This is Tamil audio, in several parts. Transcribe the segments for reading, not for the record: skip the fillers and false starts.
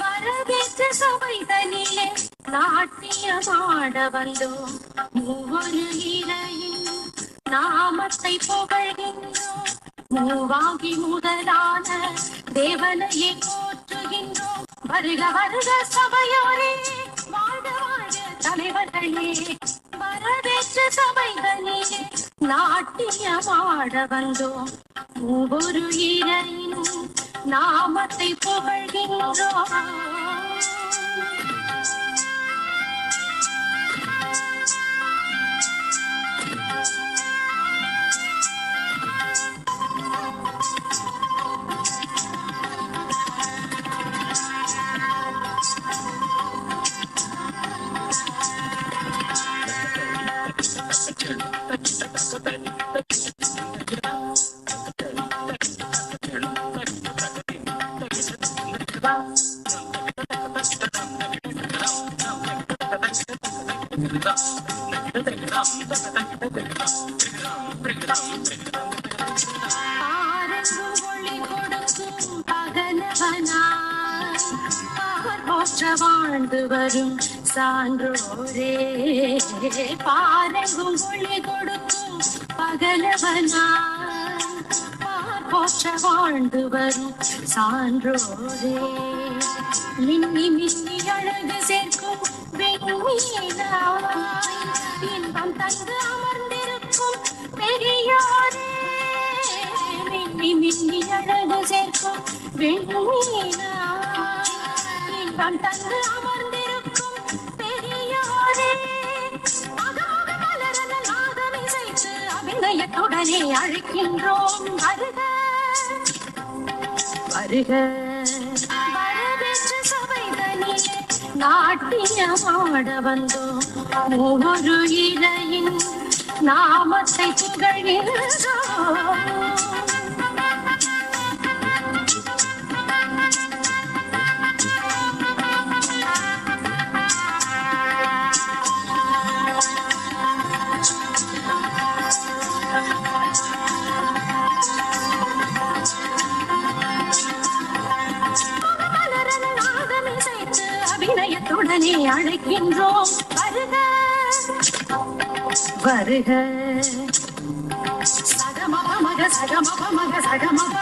வரவேற்ற சபைதனிலே நாட்டியமாட வந்தோம். மூவொரு இறையின் நாமத்தை புகழ்கின்றோம். மூவாகி முதலான தேவனையை போற்றுகின்றோம். வருக வருக சபையோரே, வாழ்க வாழ்க தலைவர்களே. வரவேற்ற சபைதனிலே நாட்டியமாட வந்தோம். மூவொரு இறையின் நாமத்தை புகழ்கின்றோம். வாழ்ந்து வரும் சான்றோரே, பாரெங்கும் ஒளி கொடுக்கும் பகலவனா, போற்ற வாழ்ந்து வரும் சான்றோரே. மின்னி மின்னி அழகு சேர்க்கும் வெண்மீனாய் இன்பம் தந்து அமர்ந்திருக்கும் பெரியோரே. மின்னி மின்னி அழகு சேர்க்கும் வெண்மீனாய் இன்பம் தந்து அமர்ந்திருக்கும் பெரியோரே. அகமக மலரன நாதம் இசைத்து அபிநயத்துடனே அழைக்கின்றோம். வருக வருக வரவேற்ற சபைதனிலே நாட்டியமாட வந்தோம். ஒவ்வொரு இறையின் நாமத்தை புகழ்கின்றோம். அபிநயத்துடனே அழைக்கின்றோம். வருக வருக சகமப மக சகமப மக சகமப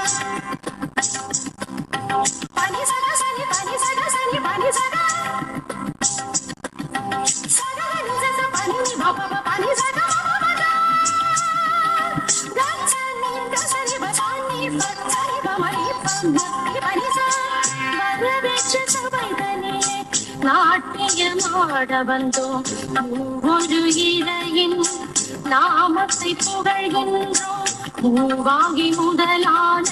பனி சக சனி பனி சக சனி பனி சக சகனி சக பனி பப பனி சக மப கச்சனி கசனி பசனி பச்சனி பமரி பனி சக. வரவேற்ற சபைதனிலே நாட்டியமாட வந்தோம். ஒவ்வொரு இறையின் நாமத்தை புகழ்கின்றோம். மூவாகி முதலான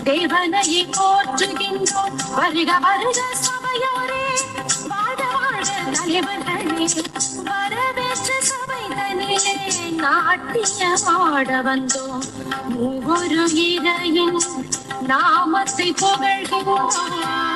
தேவனையை போற்றுகின்றோம். வருக வருக சபையோரே, வாழ்க வாழ்க தலைவர்களே. வரவேற்ற சபைதனிலே நாட்டியமாட வந்தோம். ஒவ்வொரு இறையின் நாமத்தை புகழ்கின்றோம்.